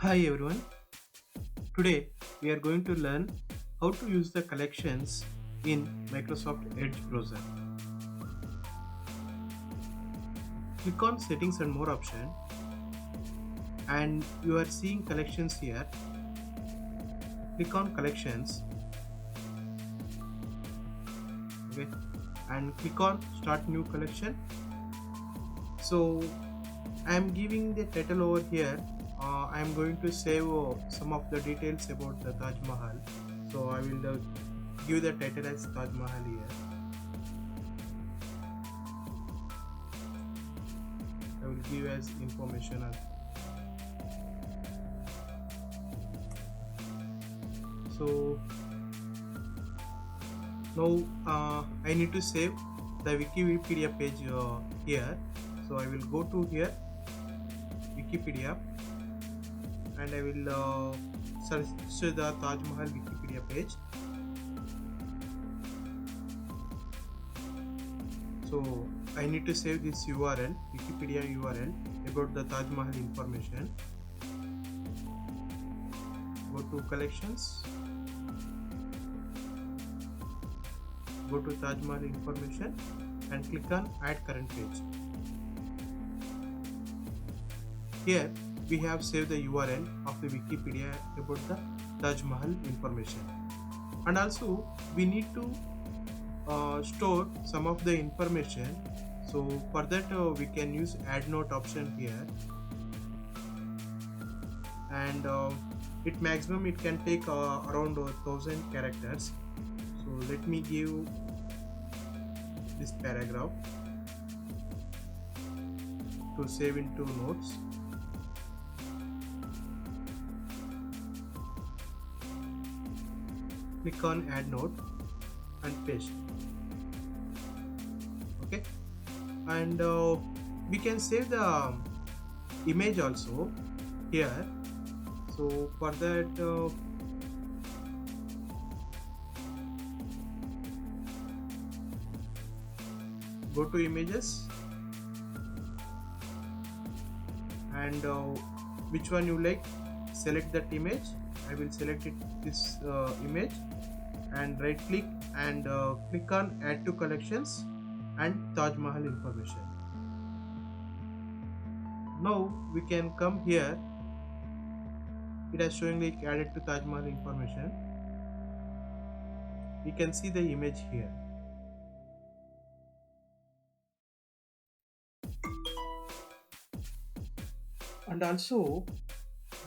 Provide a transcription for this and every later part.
Hi everyone. Today we are going to learn how to use the collections in Microsoft Edge browser. Click on settings and more option and you are seeing collections here. Click on collections, okay, and click on start new collection. So I am giving the title over here. I am going to save some of the details about the Taj Mahal. So I will give the title as Taj Mahal here. I will give as information. So now I need to save the Wikipedia page here. So I will go to here, Wikipedia, and I will search the Taj Mahal Wikipedia page. So I need to save this URL, Wikipedia URL about the Taj Mahal information. Go to collections, go to Taj Mahal information and click on add current page. Here we have saved the URL of the Wikipedia about the Taj Mahal information, and also we need to store some of the information. So for that we can use add note option here, and it maximum it can take around 1000 characters. So let me give this paragraph to save into notes. Click on add note and paste. Okay, and we can save the image also here. So for that go to images and which one you like, select that image. I will select this image and right click and click on add to collections and Taj Mahal information. Now we can come here. It is showing like added to Taj Mahal information. We can see the image here. And also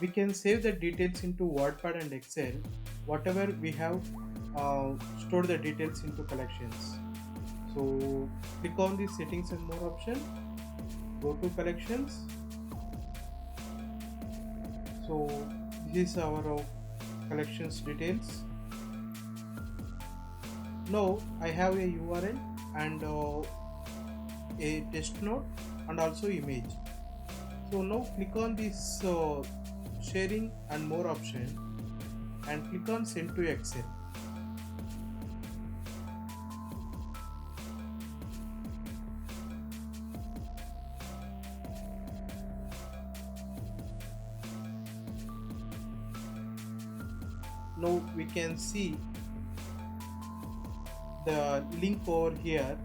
we can save the details into WordPad and Excel, whatever we have stored the details into collections. So click on the settings and more option, go to collections. So this is our collections details. Now I have a URL and a text note and also image. So now click on this sharing and more option and click on send to Excel. Now we can see the link over here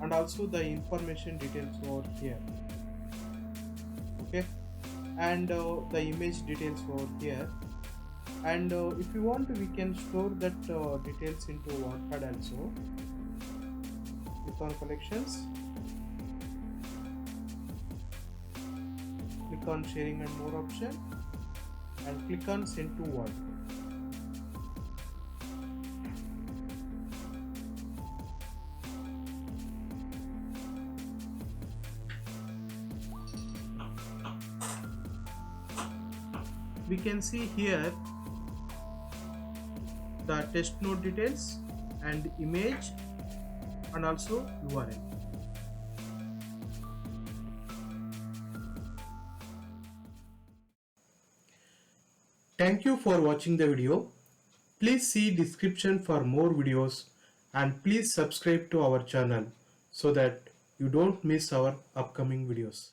and also the information details over here. Okay, and the image details over here, and if you want we can store that details into WordPad also. Click on collections, click on sharing and more option and click on send to Word. We can see here the text note details and image and also URL. Thank you for watching the video. Please see description for more videos and please subscribe to our channel so that you don't miss our upcoming videos.